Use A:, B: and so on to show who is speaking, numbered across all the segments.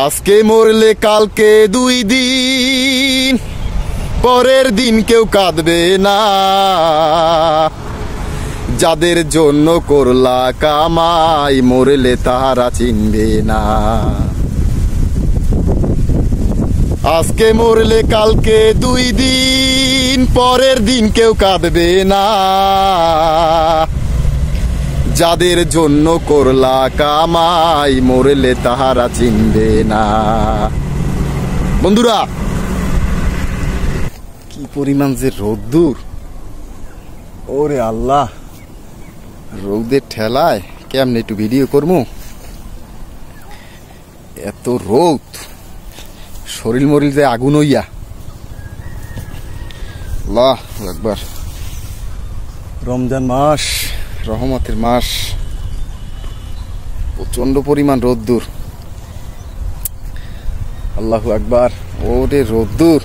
A: আজকে মরলে কালকে 2 দিন, পরের দিন কেউ কাঁদবে না। যাদের জন্য করলা কামাই, মরলে তারা চিনবে না। আজকে মরলে কালকে 2 দিন, পরের দিন কেউ কাঁদবে না। যাদের জন্য করলা কামাই, মরলে তাহারা চিনবে না। বন্ধুরা, কি পরিমাণ যে রোদ্দুর! ওরে আল্লাহ, রোদের ঠেলায় কেমনে একটু ভিডিও করবো? এত রোদ, শরীর মরিল যে আগুন হইয়া। আল্লাহ আকবার। রমজান মাস, রহমতের মাস, প্রচন্ড পরিমাণ রোদ্দুর। আল্লাহু আকবার। ওরে রোদ্দুর!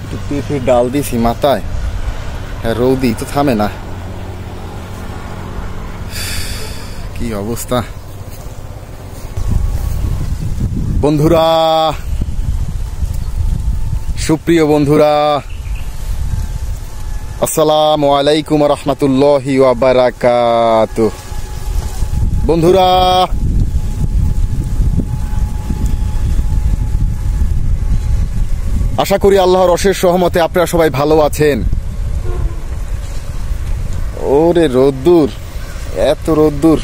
A: একটু পেঁপে ডাল দিছি মাথায়, হ্যাঁ রৌদি তো থামে না। কি অবস্থা বন্ধুরা, সুপ্রিয় বন্ধুরা, আসসালামু আলাইকুম রহমতুল্লাহি ওয়া বারাকাতুহু। বন্ধুরা, আশা করি আল্লাহর অশেষ রহমতে আপনারা সবাই ভালো আছেন। ওরে রোদ্দুর, এত রোদ্দুর!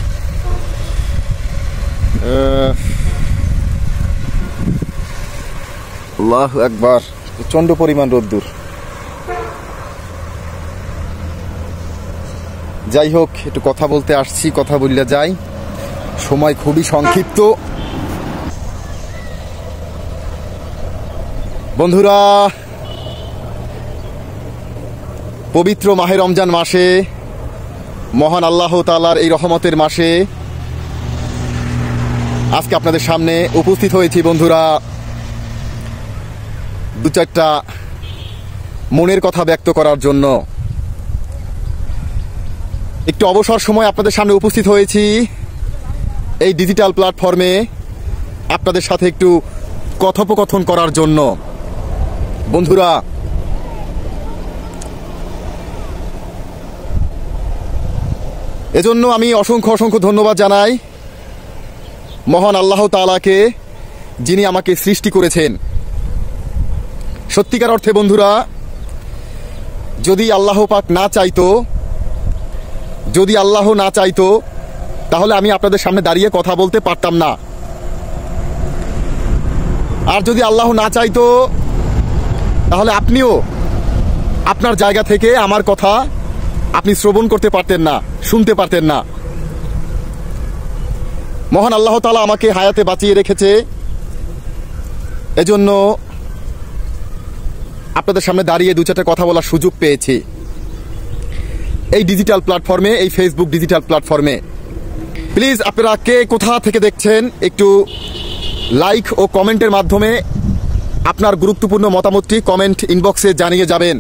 A: আল্লাহু আকবার, প্রচন্ড পরিমাণ রোদ্দুর। যাই হোক, একটু কথা বলতে আসছি, কথা বললে যাই। সময় খুবই সংক্ষিপ্ত। বন্ধুরা, পবিত্র মাহে রমজান মাসে, মহান আল্লাহ তাআলার এই রহমতের মাসে আজকে আপনাদের সামনে উপস্থিত হয়েছি। বন্ধুরা, 2-4টা মনের কথা ব্যক্ত করার জন্য একটু অবসর সময় আপনাদের সামনে উপস্থিত হয়েছি। এই ডিজিটাল প্ল্যাটফর্মে আপনাদের সাথে একটু কথোপকথন করার জন্য। বন্ধুরা, এজন্য আমি অসংখ্য অসংখ্য ধন্যবাদ জানাই মহান আল্লাহ তাআলাকে, যিনি আমাকে সৃষ্টি করেছেন। সত্যিকার অর্থে বন্ধুরা, যদি আল্লাহ পাক না চাইতো, যদি আল্লাহ না চাইতো, তাহলে আমি আপনাদের সামনে দাঁড়িয়ে কথা বলতে পারতাম না। আর যদি আল্লাহ না চাইতো, তাহলে আপনিও আপনার জায়গা থেকে আমার কথা আপনি শ্রবণ করতে পারতেন না, শুনতে পারতেন না। মহান আল্লাহ তাআলা আমাকে হায়াতে বাঁচিয়ে রেখেছে, এজন্য আপনাদের সামনে দাঁড়িয়ে 2-4টা কথা বলার সুযোগ পেয়েছি এই ডিজিটাল প্ল্যাটফর্মে, এই ফেসবুক ডিজিটাল প্ল্যাটফর্মে। প্লিজ আপনারা কে কোথা থেকে দেখছেন, একটু লাইক ও কমেন্টের মাধ্যমে আপনার গুরুত্বপূর্ণ মতামতটি কমেন্ট ইনবক্সে জানিয়ে যাবেন।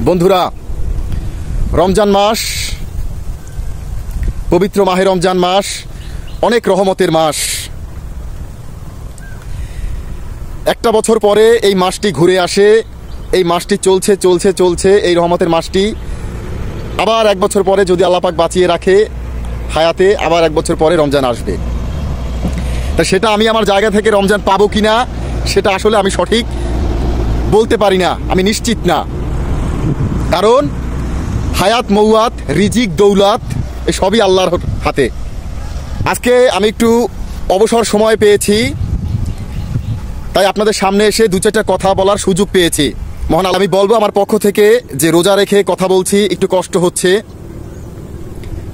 A: বন্ধুরা, রমজান মাস, পবিত্র মাহে রমজান মাস অনেক রহমতের মাস। একটা বছর পরে এই মাসটি ঘুরে আসে, এই মাসটি চলছে চলছে চলছে, এই রহমতের মাসটি আবার 1 বছর পরে যদি আল্লাহ পাক বাঁচিয়ে রাখে হায়াতে, আবার 1 বছর পরে রমজান আসবে। তা সেটা আমি আমার জায়গা থেকে রমজান পাবো কিনা, সেটা আসলে আমি সঠিক বলতে পারি না, আমি নিশ্চিত না। কারণ হায়াত, মৌয়াত, রিজিক, দৌলত এই সবই আল্লাহর হাতে। আজকে আমি একটু অবসর সময় পেয়েছি, তাই আপনাদের সামনে এসে 2-4টা কথা বলার সুযোগ পেয়েছি। মহান আল্লাহ, আমি বলবো আমার পক্ষ থেকে যে রোজা রেখে কথা বলছি, একটু কষ্ট হচ্ছে।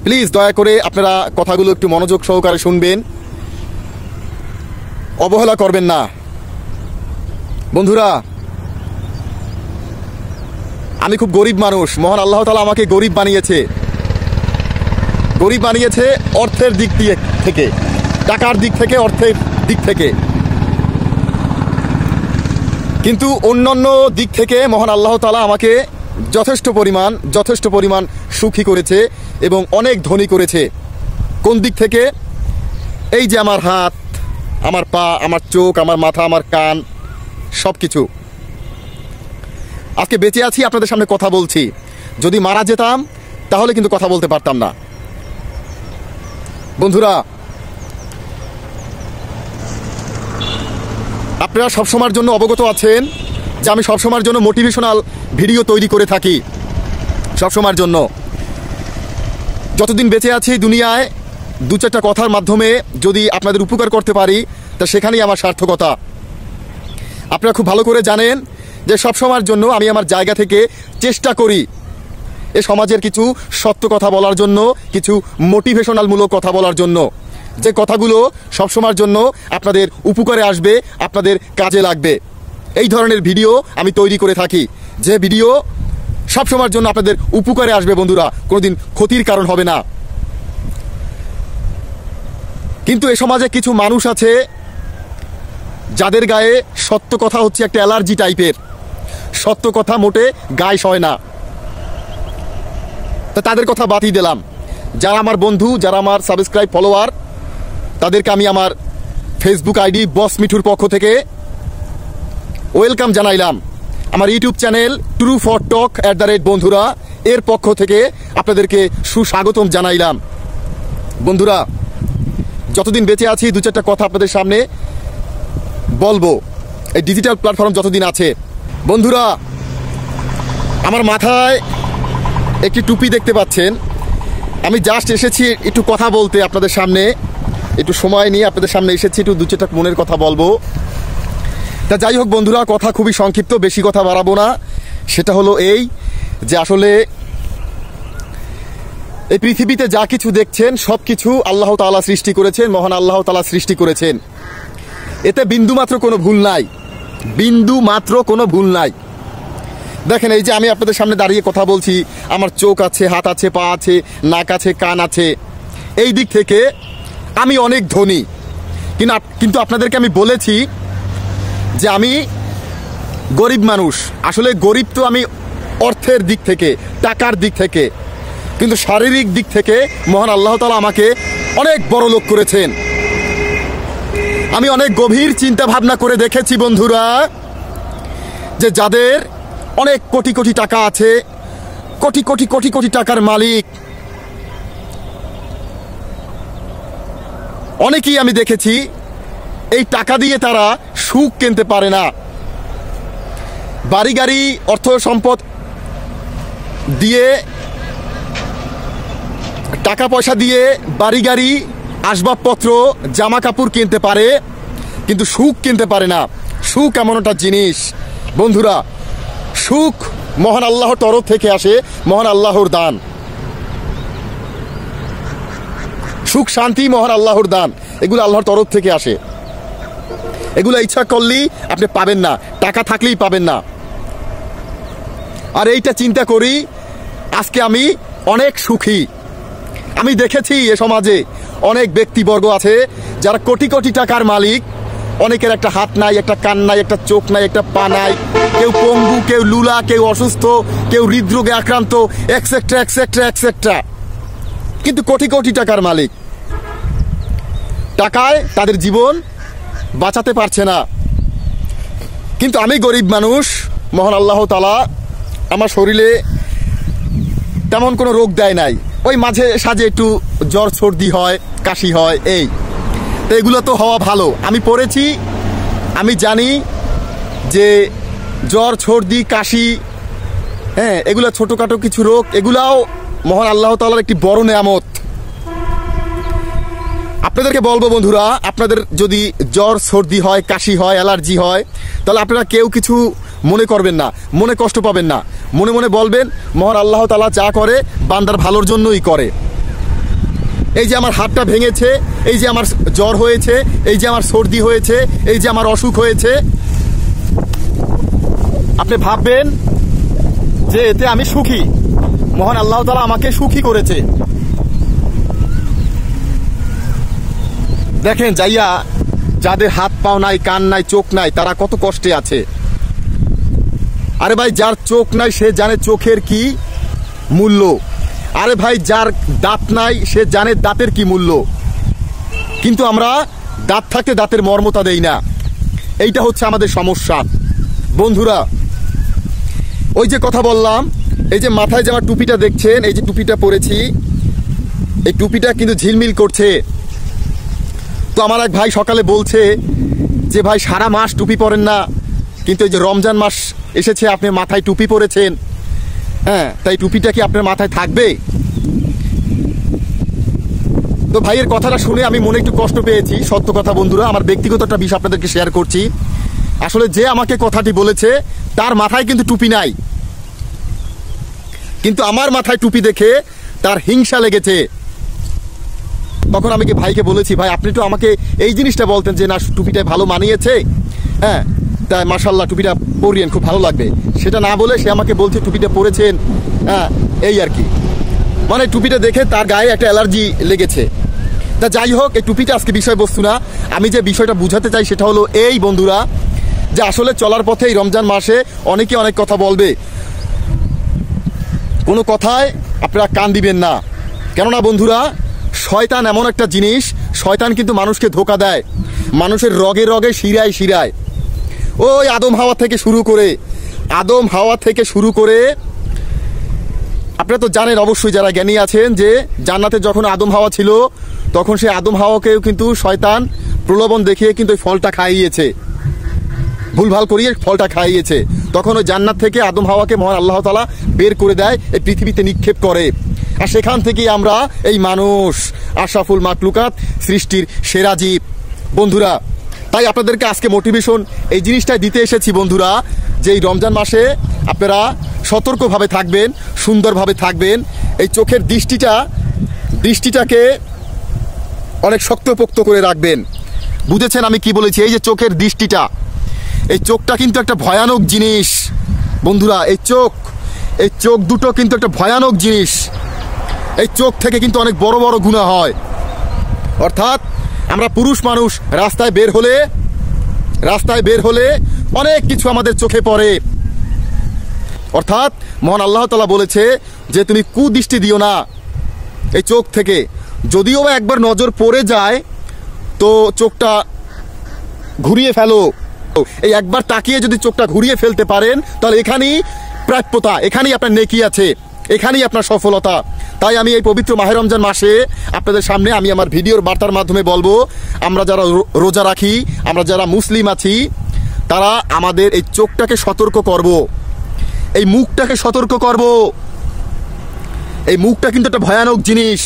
A: প্লিজ দয়া করে আপনারা কথাগুলো একটু মনোযোগ সহকারে শুনবেন, অবহেলা করবেন না। বন্ধুরা, আমি খুব গরিব মানুষ। মহান আল্লাহ তাআলা আমাকে গরিব বানিয়েছে, গরিব বানিয়েছে অর্থের দিক থেকে, টাকার দিক থেকে, অর্থের দিক থেকে। কিন্তু অন্যান্য দিক থেকে মহান আল্লাহ তাআলা আমাকে যথেষ্ট পরিমাণ সুখী করেছে এবং অনেক ধনী করেছে। কোন দিক থেকে? এই যে আমার হাত, আমার পা, আমার চোখ, আমার মাথা, আমার কান, সব কিছু। আজকে বেঁচে আছি, আপনাদের সামনে কথা বলছি। যদি মারা যেতাম তাহলে কিন্তু কথা বলতে পারতাম না। বন্ধুরা, আপনারা সবসময়ের জন্য অবগত আছেন যে আমি সবসময়ের জন্য মোটিভেশনাল ভিডিও তৈরি করে থাকি। সবসময়ের জন্য যতদিন বেঁচে আছি দুনিয়ায়, দু চারটা কথার মাধ্যমে যদি আপনাদের উপকার করতে পারি, তা সেখানেই আমার সার্থকতা। আপনারা খুব ভালো করে জানেন যে সবসময়ের জন্য আমি আমার জায়গা থেকে চেষ্টা করি এ সমাজের কিছু সত্য কথা বলার জন্য, কিছু মোটিভেশনালমূলক কথা বলার জন্য, যে কথাগুলো সবসময়ের জন্য আপনাদের উপকারে আসবে, আপনাদের কাজে লাগবে। এই ধরনের ভিডিও আমি তৈরি করে থাকি, যে ভিডিও সবসময়ের জন্য আপনাদের উপকারে আসবে বন্ধুরা, কোনোদিন ক্ষতির কারণ হবে না। কিন্তু এ সমাজে কিছু মানুষ আছে যাদের গায়ে সত্য কথা হচ্ছে একটা অ্যালার্জি টাইপের। সত্য কথা মোটে গায়ে সয় না। তা তাদের কথা বাতিয়ে দিলাম। যারা আমার বন্ধু, যারা আমার সাবস্ক্রাইব ফলোয়ার, তাদেরকে আমি আমার ফেসবুক আইডি বস মিঠুর পক্ষ থেকে ওয়েলকাম জানাইলাম। আমার ইউটিউব চ্যানেল ট্রু ফর টক বন্ধুরা, এর পক্ষ থেকে আপনাদেরকে সুস্বাগতম জানাইলাম। বন্ধুরা, যতদিন বেঁচে আছি দু চারটা কথা আপনাদের সামনে বলবো, এই ডিজিটাল প্ল্যাটফর্ম যতদিন আছে। বন্ধুরা, আমার মাথায় একটি টুপি দেখতে পাচ্ছেন। আমি জাস্ট এসেছি একটু কথা বলতে আপনাদের সামনে, একটু সময় নিয়ে আপনাদের সামনে এসেছি, একটু দু চারটা মনের কথা বলবো। তা যাই হোক বন্ধুরা, কথা খুবই সংক্ষিপ্ত, বেশি কথা বাড়াবো না। সেটা হলো এই যে আসলে এই পৃথিবীতে যা কিছু দেখছেন সব কিছু আল্লাহ তাআলা সৃষ্টি করেছেন, মহান আল্লাহ তাআলা সৃষ্টি করেছেন। এতে বিন্দু মাত্র কোনো ভুল নাই, বিন্দু মাত্র কোনো ভুল নাই। দেখেন, এই যে আমি আপনাদের সামনে দাঁড়িয়ে কথা বলছি, আমার চোখ আছে, হাত আছে, পা আছে, নাক আছে, কান আছে। এই দিক থেকে আমি অনেক ধনী, কিন্তু আপনাদেরকে আমি বলেছি যে আমি গরিব মানুষ। আসলে গরিব তো আমি অর্থের দিক থেকে, টাকার দিক থেকে, কিন্তু শারীরিক দিক থেকে মহান আল্লাহ তাআলা আমাকে অনেক বড় লোক করেছেন। আমি অনেক গভীর চিন্তা ভাবনা করে দেখেছি বন্ধুরা, যে যাদের অনেক কোটি কোটি টাকা আছে, কোটি কোটি কোটি কোটি টাকার মালিক, অনেকেই আমি দেখেছি এই টাকা দিয়ে তারা সুখ কিনতে পারে না। বাড়ি গাড়ি, অর্থ সম্পদ দিয়ে, টাকা পয়সা দিয়ে বাড়ি গাড়ি, আসবাবপত্র, জামা কাপড় কিনতে পারে, কিন্তু সুখ কিনতে পারে না। সুখ এমন একটা জিনিস বন্ধুরা, সুখ মহান আল্লাহর তরফ থেকে আসে, মহান আল্লাহর দান। সুখ শান্তি মহান আল্লাহর দান, এগুলো আল্লাহর তরফ থেকে আসে। এগুলো ইচ্ছা করলেই আপনি পাবেন না, টাকা থাকলেই পাবেন না। আর এইটা চিন্তা করি, আজকে আমি অনেক সুখী। আমি দেখেছি এ সমাজে অনেক ব্যক্তিবর্গ আছে যারা কোটি কোটি টাকার মালিক, অনেকের একটা হাত নাই, একটা কান নাই, একটা চোখ নাই, একটা পা নাই, কেউ পঙ্গু, কেউ লুলা, কেউ অসুস্থ, কেউ হৃদরোগে আক্রান্ত, এক্সেট্রা এক্সেট্রা এক্সেট্রা, কিন্তু কোটি কোটি টাকার মালিক। টাকায় তাদের জীবন বাঁচাতে পারছে না। কিন্তু আমি গরিব মানুষ, মহান আল্লাহ তাআলা আমার শরীরে তেমন কোনো রোগ দেয় নাই। ওই মাঝে সাঝে একটু জ্বর সর্দি হয়, কাশি হয়, এই তো এগুলো তো হওয়া ভালো। আমি পড়েছি, আমি জানি যে জ্বর সর্দি কাশি, হ্যাঁ, এগুলো ছোটোখাটো কিছু রোগ, এগুলাও মহান আল্লাহ তাআলার একটি বড় নেয়ামত। আপনাদেরকে বলবো বন্ধুরা, আপনাদের যদি জ্বর সর্দি হয়, কাশি হয়, অ্যালার্জি হয়, তাহলে আপনারা কেউ কিছু মনে করবেন না, মনে কষ্ট পাবেন না। মনে মনে বলবেন মহান আল্লাহ তাআলা যা করে বান্দার ভালোর জন্যই করে। এই যে আমার হাতটা ভেঙেছে, এই যে আমার জ্বর হয়েছে, এই যে আমার সর্দি হয়েছে, এই যে আমার অসুখ হয়েছে, আপনি ভাববেন যে এতে আমি সুখী, মহান আল্লাহ তাআলা আমাকে সুখী করেছে। দেখেন যাইয়া যাদের হাত পাও নাই, কান নাই, চোখ নাই, তারা কত কষ্টে আছে। আরে ভাই, যার চোখ নাই সে জানে চোখের কি মূল্য। আরে ভাই, যার দাঁত নাই সে জানে দাঁতের কি মূল্য। কিন্তু আমরা দাঁত থাকতে দাঁতের মর্মতা দেই না। এইটা হচ্ছে আমাদের সমস্যা বন্ধুরা। ওই যে কথা বললাম, এই যে মাথায় যে আমার টুপিটা দেখছেন, এই যে টুপিটা পরেছি, এই টুপিটা কিন্তু ঝিলমিল করছে। তো আমার এক ভাই সকালে বলছে যে ভাই সারা মাস টুপি পরেন না, কিন্তু এই যে রমজান মাস এসেছে আপনি মাথায় টুপি পরেছেন, হ্যাঁ, তাই টুপিটা কি আপনার মাথায় থাকবে? তো ভাইয়ের কথাটা শুনে আমি মনে একটু কষ্ট পেয়েছি, সত্য কথা বন্ধুরা। আমার ব্যক্তিগত একটা বিষয় আপনাদেরকে শেয়ার করছি। আসলে যে আমাকে কথাটি বলেছে তার মাথায় কিন্তু টুপি নাই, কিন্তু আমার মাথায় টুপি দেখে তার হিংসা লেগেছে। তখন আমি ভাইকে বলেছি, ভাই আপনি তো আমাকে এই জিনিসটা বলতেন যে না টুপিটা ভালো মানিয়েছে, হ্যাঁ, তাই মাশাআল্লাহ টুপিটা পরিয়েন, খুব ভালো লাগবে। সেটা না বলে সে আমাকে বলছে টুপিটা পরেছেন, হ্যাঁ, এই আর কি। মানে টুপিটা দেখে তার গায়ে একটা অ্যালার্জি লেগেছে। তা যাই হোক, এই টুপিটা আজকে বিষয়বস্তু না। আমি যে বিষয়টা বুঝাতে চাই সেটা হলো এই বন্ধুরা, যে আসলে চলার পথে এই রমজান মাসে অনেকে অনেক কথা বলবে, কোনো কথায় আপনারা কান দিবেন না। কেননা বন্ধুরা, শয়তান এমন একটা জিনিস, শয়তান কিন্তু মানুষকে ধোঁকা দেয়, মানুষের রগে রগে শিরায় শিরায়। ওই আদম হাওয়া থেকে শুরু করে আপনারা তো জানেন অবশ্যই, যারা জ্ঞানী আছেন, যে জান্নাতে যখন আদম হাওয়া ছিল তখন সেই আদম হাওয়াকেও কিন্তু শয়তান প্রলোভন দেখিয়ে কিন্তু ওই ফলটা খাইয়েছে, ভুলভাল করিয়ে ফলটা খাইয়েছে। তখন ওই জান্নাত থেকে আদম হাওয়াকে মহান আল্লাহ তাআলা বের করে দেয়, এই পৃথিবীতে নিক্ষেপ করে। আর সেখান থেকেই আমরা এই মানুষ, আশরাফুল মাখলুকাত, সৃষ্টির সেরা জীব বন্ধুরা। তাই আপনাদেরকে আজকে মোটিভেশন এই জিনিসটাই দিতে এসেছি বন্ধুরা, যে এই রমজান মাসে আপনারা সতর্কভাবে থাকবেন, সুন্দরভাবে থাকবেন। এই চোখের দৃষ্টিটাকে অনেক শক্তপোক্ত করে রাখবেন। বুঝেছেন আমি কি বলেছি? এই যে চোখের দৃষ্টিটা, এই চোখটা কিন্তু একটা ভয়ানক জিনিস বন্ধুরা। এই চোখ দুটো কিন্তু একটা ভয়ানক জিনিস। এই চোখ থেকে কিন্তু অনেক বড় বড় গুনাহ হয়। অর্থাৎ আমরা পুরুষ মানুষ রাস্তায় বের হলে অনেক কিছু আমাদের চোখে পড়ে। অর্থাৎ মহান আল্লাহ তাআলা বলেছে যে তুমি কুদৃষ্টি দিও না এই চোখ থেকে। যদিও বা একবার নজর পড়ে যায় তো চোখটা ঘুরিয়ে ফেলো। এই একবার তাকিয়ে যদি চোখটা ঘুরিয়ে ফেলতে পারেন তাহলে এখানেই প্রাপ্যতা, এখানেই আপনার নেকি আছে, এখানেই আপনার সফলতা। তাই আমি এই পবিত্র মাহে রমজান মাসে আপনাদের সামনে আমি আমার ভিডিওর বার্তার মাধ্যমে বলবো, আমরা যারা রোজা রাখি, আমরা যারা মুসলিম আছি, তারা আমাদের এই চোখটাকে সতর্ক করব, এই মুখটাকে সতর্ক করব। এই মুখটা কিন্তু একটা ভয়ানক জিনিস।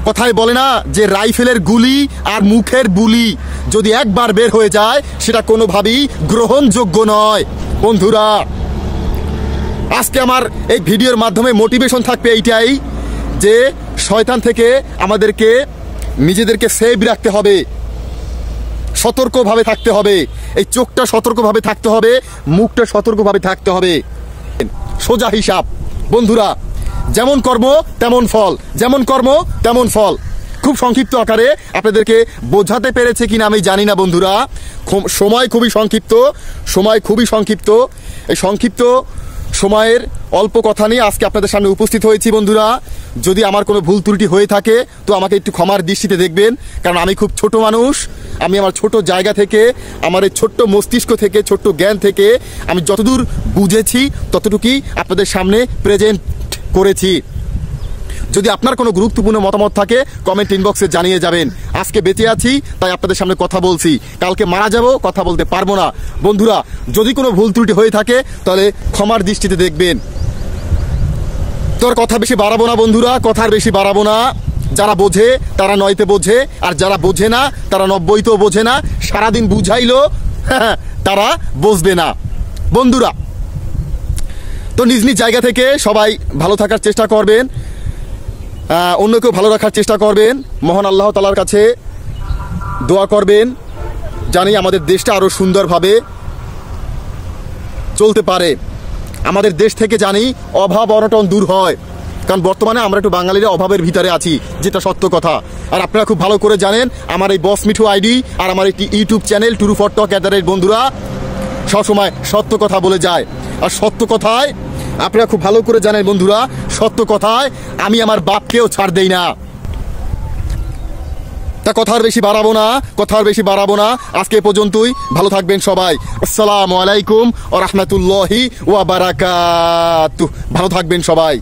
A: কথায় বলে না যে রাইফেলের গুলি আর মুখের বুলি যদি একবার বের হয়ে যায় সেটা কোনোভাবেই গ্রহণযোগ্য নয় বন্ধুরা। আজকে আমার এই ভিডিওর মাধ্যমে মোটিভেশন থাকবে এইটাই, যে শয়তান থেকে আমাদেরকে নিজেদেরকে সেভ রাখতে হবে, সতর্কভাবে থাকতে হবে। এই চোখটা সতর্কভাবে থাকতে হবে, মুখটা সতর্কভাবে থাকতে হবে। সোজা হিসাব বন্ধুরা, যেমন কর্ম তেমন ফল, যেমন কর্ম তেমন ফল। খুব সংক্ষিপ্ত আকারে আপনাদেরকে বোঝাতে পেরেছে কিনা আমি জানি না বন্ধুরা। সময় খুবই সংক্ষিপ্ত। এই সংক্ষিপ্ত সময়ের অল্প কথা নিয়ে আজকে আপনাদের সামনে উপস্থিত হয়েছি বন্ধুরা। যদি আমার কোনো ভুল ত্রুটি হয়ে থাকে তো আমাকে একটু ক্ষমার দৃষ্টিতে দেখবেন, কারণ আমি খুব ছোট মানুষ। আমি আমার ছোট জায়গা থেকে, আমার এই ছোট্ট মস্তিষ্ক থেকে, ছোট্ট জ্ঞান থেকে আমি যতদূর বুঝেছি ততটুকুই আপনাদের সামনে প্রেজেন্ট করেছি। যদি আপনার কোনো গুরুত্বপূর্ণ মতামত থাকে কমেন্ট ইনবক্সে জানিয়ে যাবেন। আজকে বেঁচে আছি তাই আপনাদের সামনে কথা বলছি, কালকে মারা যাব, কথা বলতে পারবো না বন্ধুরা। যদি কোনো ভুল ত্রুটি হয়ে থাকে তাহলে ক্ষমার দৃষ্টিতে দেখবেন। তোর কথা বেশি বাড়াবো না বন্ধুরা, কথার বেশি বাড়াবো না। যারা বোঝে তারা 9তে বোঝে, আর যারা বোঝে না তারা 90তেও বোঝে না। সারাদিন বুঝাইলো তারা বুঝবে না বন্ধুরা। তো নিজ নিজ জায়গা থেকে সবাই ভালো থাকার চেষ্টা করবেন, অন্যকেও ভালো রাখার চেষ্টা করবেন। মহান আল্লাহ তাআলার কাছে দোয়া করবেন জানি আমাদের দেশটা আরো সুন্দরভাবে চলতে পারে। আমাদের দেশ থেকে জানি অভাব অনটন দূর হয়, কারণ বর্তমানে আমরা একটু বাঙালিরা অভাবের ভিতরে আছি, যেটা সত্য কথা। আর আপনারা খুব ভালো করে জানেন আমার এই বস মিঠু আইডি আর আমার একটি ইউটিউব চ্যানেল টুরু ফর টক বন্ধুরা সবসময় সত্য কথা বলে যায়। আর সত্য কথায় আপনারা খুব ভালো করে জানেন বন্ধুরা, সত্য কথায় আমি আমার বাপকেও ছাড় দেই না। তা কথা আর বেশি বাড়াবো না আজকে এ পর্যন্তই। ভালো থাকবেন সবাই। আসসালামু আলাইকুম ওয়া রাহমাতুল্লাহি ওয়া বারাকাতুহু। ভালো থাকবেন সবাই।